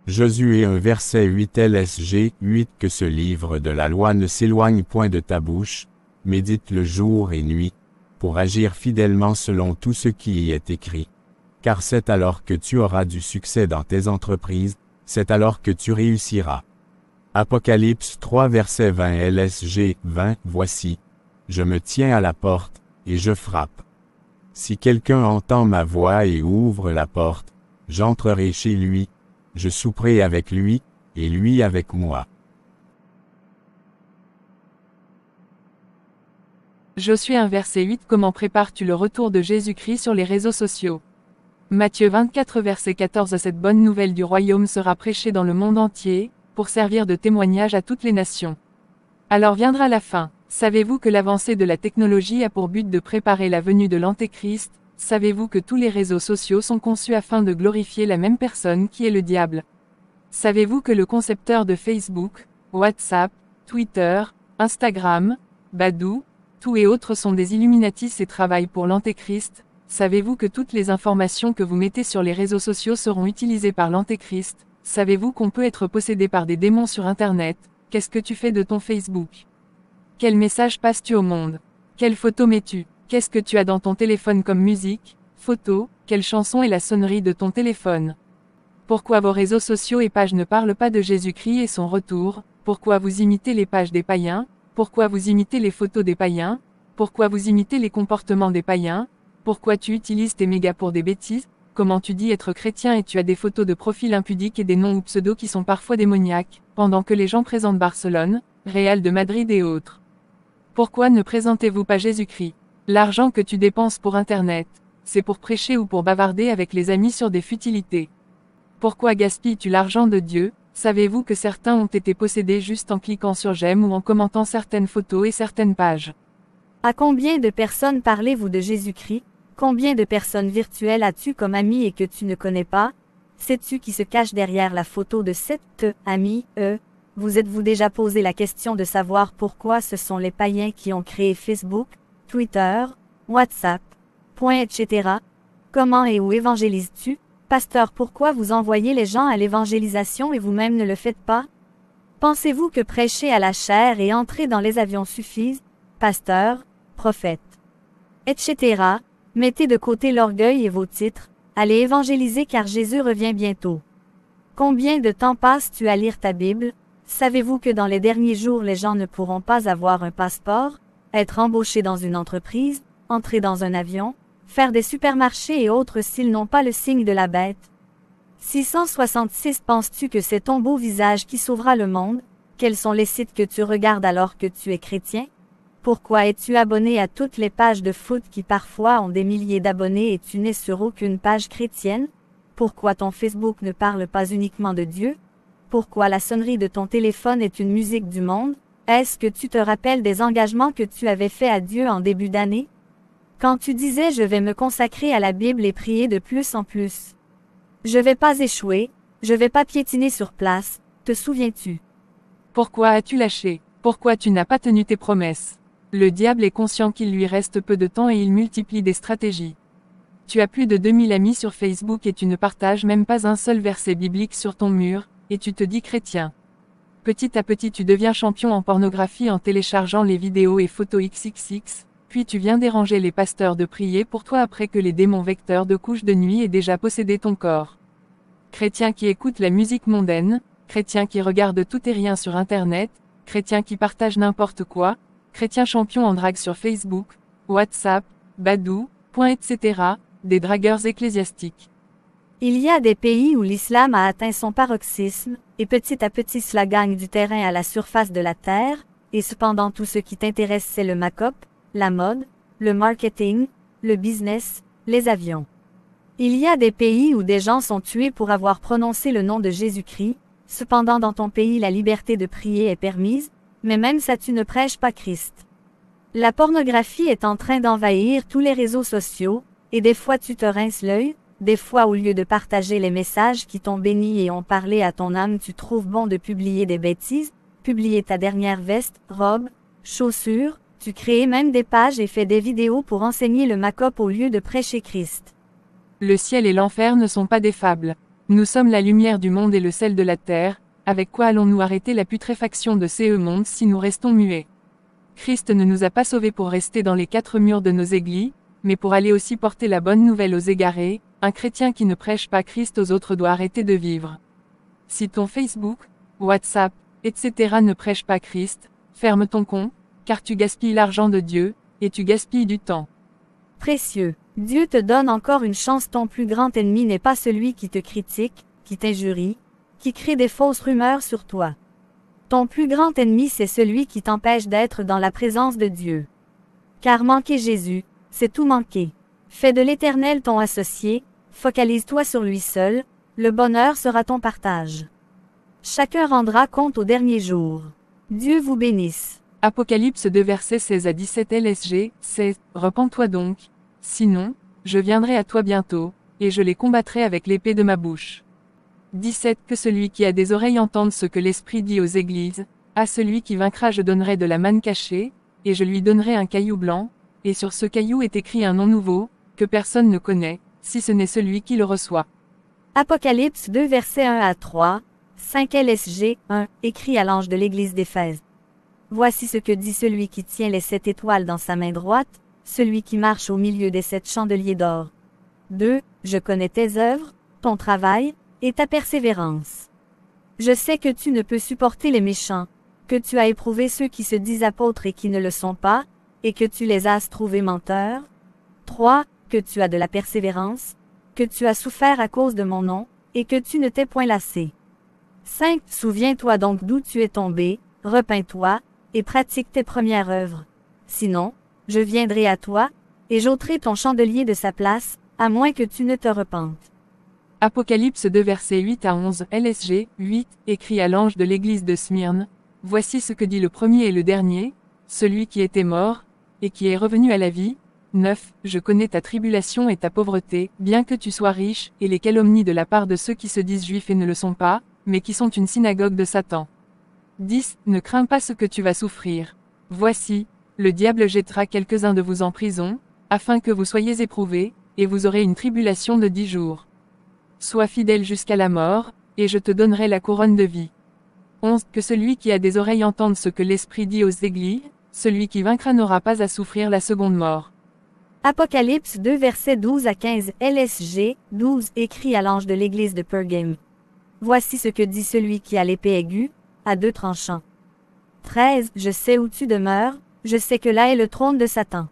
Josué 1 verset 8 LSG 8 Que ce livre de la loi ne s'éloigne point de ta bouche, médite le jour et nuit, pour agir fidèlement selon tout ce qui y est écrit. Car c'est alors que tu auras du succès dans tes entreprises, c'est alors que tu réussiras. Apocalypse 3 verset 20 LSG 20 Voici, je me tiens à la porte, et je frappe. Si quelqu'un entend ma voix et ouvre la porte, j'entrerai chez lui, je souperai avec lui, et lui avec moi. Josué 1 verset 8 Comment prépares-tu le retour de Jésus-Christ sur les réseaux sociaux? Matthieu 24 verset 14 Cette bonne nouvelle du royaume sera prêchée dans le monde entier, pour servir de témoignage à toutes les nations. Alors viendra la fin. Savez-vous que l'avancée de la technologie a pour but de préparer la venue de l'Antéchrist? Savez-vous que tous les réseaux sociaux sont conçus afin de glorifier la même personne qui est le diable? Savez-vous que le concepteur de Facebook, WhatsApp, Twitter, Instagram, Badoo, tout et autres sont des Illuminatis et travaillent pour l'Antéchrist? Savez-vous que toutes les informations que vous mettez sur les réseaux sociaux seront utilisées par l'Antéchrist? Savez-vous qu'on peut être possédé par des démons sur Internet? Qu'est-ce que tu fais de ton Facebook? Quel message passes-tu au monde? Quelle photo mets-tu? Qu'est-ce que tu as dans ton téléphone comme musique, photo, quelle chanson est la sonnerie de ton téléphone? Pourquoi vos réseaux sociaux et pages ne parlent pas de Jésus-Christ et son retour? Pourquoi vous imitez les pages des païens? Pourquoi vous imitez les photos des païens? Pourquoi vous imitez les comportements des païens? Pourquoi tu utilises tes mégas pour des bêtises? Comment tu dis être chrétien et tu as des photos de profil impudiques et des noms ou pseudos qui sont parfois démoniaques, pendant que les gens présentent Barcelone, Real de Madrid et autres? Pourquoi ne présentez-vous pas Jésus-Christ? L'argent que tu dépenses pour Internet, c'est pour prêcher ou pour bavarder avec les amis sur des futilités. Pourquoi gaspilles-tu l'argent de Dieu? Savez-vous que certains ont été possédés juste en cliquant sur j'aime ou en commentant certaines photos et certaines pages? À combien de personnes parlez-vous de Jésus-Christ? Combien de personnes virtuelles as-tu comme amis et que tu ne connais pas? Sais-tu qui se cache derrière la photo de cet ami? Vous êtes-vous déjà posé la question de savoir pourquoi ce sont les païens qui ont créé Facebook, Twitter, WhatsApp, etc. Comment et où évangélises-tu? Pasteur, pourquoi vous envoyez les gens à l'évangélisation et vous-même ne le faites pas? Pensez-vous que prêcher à la chair et entrer dans les avions suffisent? Pasteur, prophète, etc. Mettez de côté l'orgueil et vos titres, allez évangéliser car Jésus revient bientôt. Combien de temps passes-tu à lire ta Bible? Savez-vous que dans les derniers jours les gens ne pourront pas avoir un passeport, être embauchés dans une entreprise, entrer dans un avion, faire des supermarchés et autres s'ils n'ont pas le signe de la bête? 666 Penses-tu que c'est ton beau visage qui sauvera le monde? Quels sont les sites que tu regardes alors que tu es chrétien? Pourquoi es-tu abonné à toutes les pages de foot qui parfois ont des milliers d'abonnés et tu n'es sur aucune page chrétienne? Pourquoi ton Facebook ne parle pas uniquement de Dieu? Pourquoi la sonnerie de ton téléphone est une musique du monde? Est-ce que tu te rappelles des engagements que tu avais faits à Dieu en début d'année? Quand tu disais je vais me consacrer à la Bible et prier de plus en plus. Je vais pas échouer, je vais pas piétiner sur place, te souviens-tu? Pourquoi as-tu lâché? Pourquoi tu n'as pas tenu tes promesses? Le diable est conscient qu'il lui reste peu de temps et il multiplie des stratégies. Tu as plus de 2000 amis sur Facebook et tu ne partages même pas un seul verset biblique sur ton mur, et tu te dis chrétien. Petit à petit tu deviens champion en pornographie en téléchargeant les vidéos et photos XXX, puis tu viens déranger les pasteurs de prier pour toi après que les démons vecteurs de couches de nuit aient déjà possédé ton corps. Chrétien qui écoute la musique mondaine, chrétien qui regarde tout et rien sur Internet, chrétien qui partage n'importe quoi, chrétien champion en drague sur Facebook, WhatsApp, Badoo, etc., des dragueurs ecclésiastiques. Il y a des pays où l'islam a atteint son paroxysme, et petit à petit cela gagne du terrain à la surface de la terre, et cependant tout ce qui t'intéresse c'est le make-up, la mode, le marketing, le business, les avions. Il y a des pays où des gens sont tués pour avoir prononcé le nom de Jésus-Christ, cependant dans ton pays la liberté de prier est permise, mais même ça tu ne prêches pas Christ. La pornographie est en train d'envahir tous les réseaux sociaux, et des fois tu te rinces l'œil, des fois au lieu de partager les messages qui t'ont béni et ont parlé à ton âme tu trouves bon de publier des bêtises, publier ta dernière veste, robe, chaussures, tu crées même des pages et fais des vidéos pour enseigner le make-up au lieu de prêcher Christ. Le ciel et l'enfer ne sont pas des fables. Nous sommes la lumière du monde et le sel de la terre, avec quoi allons-nous arrêter la putréfaction de ce monde si nous restons muets? Christ ne nous a pas sauvés pour rester dans les quatre murs de nos églises, mais pour aller aussi porter la bonne nouvelle aux égarés. Un chrétien qui ne prêche pas Christ aux autres doit arrêter de vivre. Si ton Facebook, WhatsApp, etc. ne prêche pas Christ, ferme ton compte, car tu gaspilles l'argent de Dieu, et tu gaspilles du temps. Précieux, Dieu te donne encore une chance. Ton plus grand ennemi n'est pas celui qui te critique, qui t'injurie, qui crée des fausses rumeurs sur toi. Ton plus grand ennemi c'est celui qui t'empêche d'être dans la présence de Dieu. Car manquer Jésus, c'est tout manquer. Fais de l'Éternel ton associé, focalise-toi sur lui seul, le bonheur sera ton partage. Chacun rendra compte au dernier jour. Dieu vous bénisse. Apocalypse 2 versets 16 à 17 LSG, 16, repens-toi donc, sinon, je viendrai à toi bientôt, et je les combattrai avec l'épée de ma bouche. 17 Que celui qui a des oreilles entende ce que l'Esprit dit aux églises, à celui qui vaincra je donnerai de la manne cachée, et je lui donnerai un caillou blanc, et sur ce caillou est écrit un nom nouveau, que personne ne connaît, si ce n'est celui qui le reçoit. Apocalypse 2 versets 1 à 3, 5 LSG 1, écrit à l'ange de l'église d'Éphèse. Voici ce que dit celui qui tient les 7 étoiles dans sa main droite, celui qui marche au milieu des 7 chandeliers d'or. 2. Je connais tes œuvres, ton travail, et ta persévérance. Je sais que tu ne peux supporter les méchants, que tu as éprouvé ceux qui se disent apôtres et qui ne le sont pas, et que tu les as trouvés menteurs. 3. Que tu as de la persévérance, que tu as souffert à cause de mon nom, et que tu ne t'es point lassé. 5. Souviens-toi donc d'où tu es tombé, repens-toi, et pratique tes premières œuvres. Sinon, je viendrai à toi, et j'ôterai ton chandelier de sa place, à moins que tu ne te repentes. Apocalypse 2 versets 8 à 11 LSG, 8, écrit à l'ange de l'église de Smyrne. Voici ce que dit le premier et le dernier, celui qui était mort, et qui est revenu à la vie. 9. Je connais ta tribulation et ta pauvreté, bien que tu sois riche, et les calomnies de la part de ceux qui se disent juifs et ne le sont pas, mais qui sont une synagogue de Satan. 10. Ne crains pas ce que tu vas souffrir. Voici, le diable jettera quelques-uns de vous en prison, afin que vous soyez éprouvés, et vous aurez une tribulation de 10 jours. Sois fidèle jusqu'à la mort, et je te donnerai la couronne de vie. 11. Que celui qui a des oreilles entende ce que l'Esprit dit aux églises, celui qui vaincra n'aura pas à souffrir la seconde mort. Apocalypse 2 versets 12 à 15 LSG, 12 écrit à l'ange de l'église de Pergame. Voici ce que dit celui qui a l'épée aiguë, à 2 tranchants. 13. Je sais où tu demeures, je sais que là est le trône de Satan.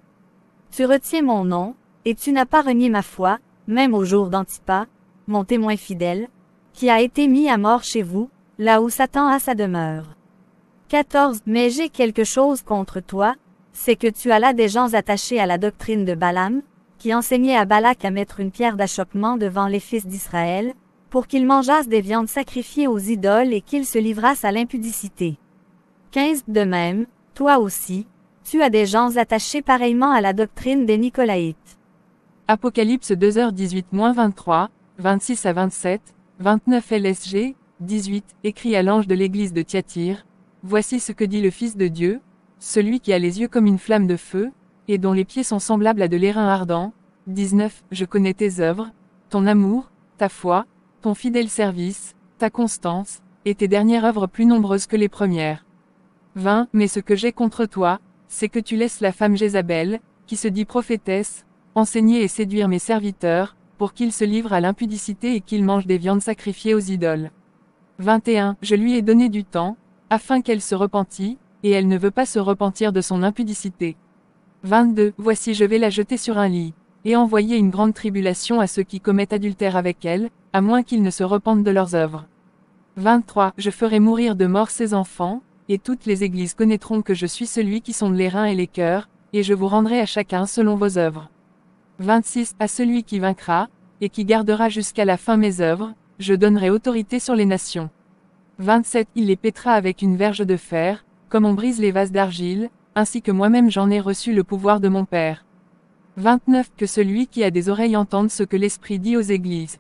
Tu retiens mon nom, et tu n'as pas renié ma foi, même au jour d'Antipas, mon témoin fidèle, qui a été mis à mort chez vous, là où Satan a sa demeure. 14. Mais j'ai quelque chose contre toi, c'est que tu as là des gens attachés à la doctrine de Balaam, qui enseignait à Balak à mettre une pierre d'achoppement devant les fils d'Israël, pour qu'ils mangeassent des viandes sacrifiées aux idoles et qu'ils se livrassent à l'impudicité. 15. De même, toi aussi, tu as des gens attachés pareillement à la doctrine des Nicolaïtes. Apocalypse 2h18-23, 26 à 27, 29 LSG, 18, écrit à l'ange de l'église de Thyatire. Voici ce que dit le Fils de Dieu, celui qui a les yeux comme une flamme de feu, et dont les pieds sont semblables à de l'airain ardent. 19. Je connais tes œuvres, ton amour, ta foi, ton fidèle service, ta constance, et tes dernières œuvres plus nombreuses que les premières. 20. Mais ce que j'ai contre toi, c'est que tu laisses la femme Jézabel, qui se dit prophétesse, enseigner et séduire mes serviteurs, pour qu'ils se livrent à l'impudicité et qu'ils mangent des viandes sacrifiées aux idoles. 21. Je lui ai donné du temps, afin qu'elle se repentît, et elle ne veut pas se repentir de son impudicité. 22. Voici je vais la jeter sur un lit, et envoyer une grande tribulation à ceux qui commettent adultère avec elle, à moins qu'ils ne se repentent de leurs œuvres. 23. Je ferai mourir de mort ses enfants, et toutes les églises connaîtront que je suis celui qui sonde les reins et les cœurs, et je vous rendrai à chacun selon vos œuvres. 26. À celui qui vaincra, et qui gardera jusqu'à la fin mes œuvres, je donnerai autorité sur les nations. 27. Il les pétera avec une verge de fer, comme on brise les vases d'argile, ainsi que moi-même j'en ai reçu le pouvoir de mon Père. 29. Que celui qui a des oreilles entende ce que l'Esprit dit aux églises.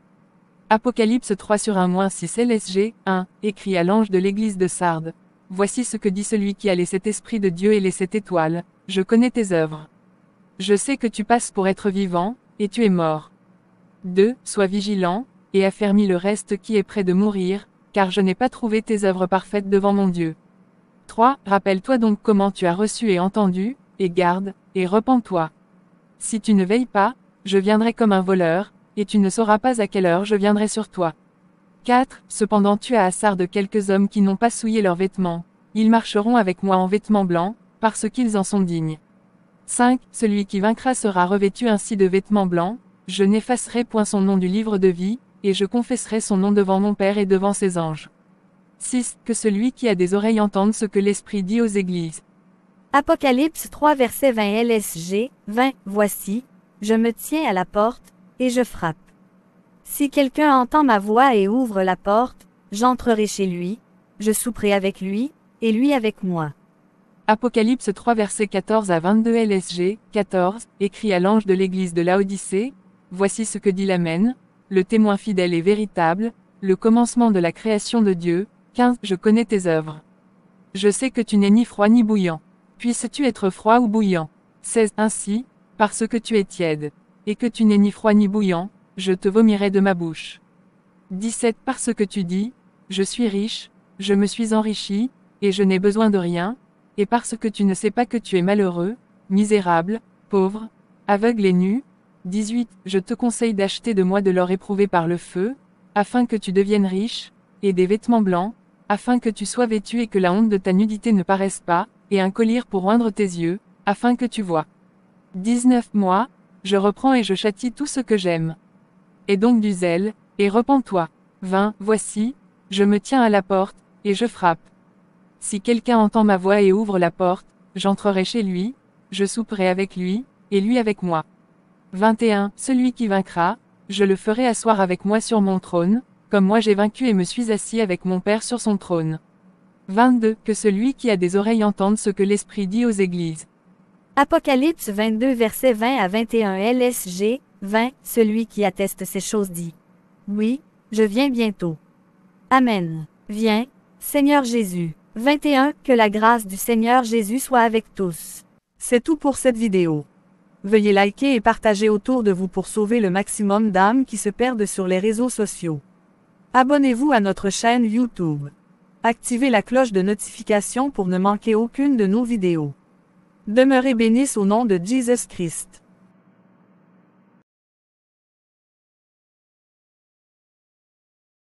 Apocalypse 3/1-6 LSG, 1, écrit à l'ange de l'église de Sardes. Voici ce que dit celui qui a les 7 esprits de Dieu et les 7 étoiles, je connais tes œuvres. Je sais que tu passes pour être vivant, et tu es mort. 2. Sois vigilant, et affermis le reste qui est près de mourir, car je n'ai pas trouvé tes œuvres parfaites devant mon Dieu. 3. Rappelle-toi donc comment tu as reçu et entendu, et garde, et repens-toi. Si tu ne veilles pas, je viendrai comme un voleur, et tu ne sauras pas à quelle heure je viendrai sur toi. 4. Cependant tu as assard de quelques hommes qui n'ont pas souillé leurs vêtements. Ils marcheront avec moi en vêtements blancs, parce qu'ils en sont dignes. 5. Celui qui vaincra sera revêtu ainsi de vêtements blancs, je n'effacerai point son nom du livre de vie, et je confesserai son nom devant mon Père et devant ses anges. 6. Que celui qui a des oreilles entende ce que l'Esprit dit aux églises. Apocalypse 3 verset 20 LSG, 20, Voici, je me tiens à la porte, et je frappe. Si quelqu'un entend ma voix et ouvre la porte, j'entrerai chez lui, je souperai avec lui, et lui avec moi. Apocalypse 3 versets 14 à 22 LSG, 14, écrit à l'ange de l'église de Laodicée, Voici ce que dit l'Amen, le témoin fidèle et véritable, le commencement de la création de Dieu. 15. Je connais tes œuvres. Je sais que tu n'es ni froid ni bouillant. Puisses-tu être froid ou bouillant? 16. Ainsi, parce que tu es tiède, et que tu n'es ni froid ni bouillant, je te vomirai de ma bouche. 17. Parce que tu dis, je suis riche, je me suis enrichi, et je n'ai besoin de rien, et parce que tu ne sais pas que tu es malheureux, misérable, pauvre, aveugle et nu. 18. Je te conseille d'acheter de moi de l'or éprouvé par le feu, afin que tu deviennes riche, et des vêtements blancs, afin que tu sois vêtu et que la honte de ta nudité ne paraisse pas, et un collier pour oindre tes yeux, afin que tu vois. 19. Moi, je reprends et je châtie tout ce que j'aime. Et donc du zèle, et repens-toi. 20. Voici, je me tiens à la porte, et je frappe. Si quelqu'un entend ma voix et ouvre la porte, j'entrerai chez lui, je souperai avec lui, et lui avec moi. 21. Celui qui vaincra, je le ferai asseoir avec moi sur mon trône, comme moi j'ai vaincu et me suis assis avec mon Père sur son trône. 22. Que celui qui a des oreilles entende ce que l'Esprit dit aux églises. Apocalypse 22 versets 20 à 21 LSG, 20. Celui qui atteste ces choses dit. Oui, je viens bientôt. Amen. Viens, Seigneur Jésus. 21. Que la grâce du Seigneur Jésus soit avec tous. C'est tout pour cette vidéo. Veuillez liker et partager autour de vous pour sauver le maximum d'âmes qui se perdent sur les réseaux sociaux. Abonnez-vous à notre chaîne YouTube. Activez la cloche de notification pour ne manquer aucune de nos vidéos. Demeurez bénis au nom de Jesus Christ.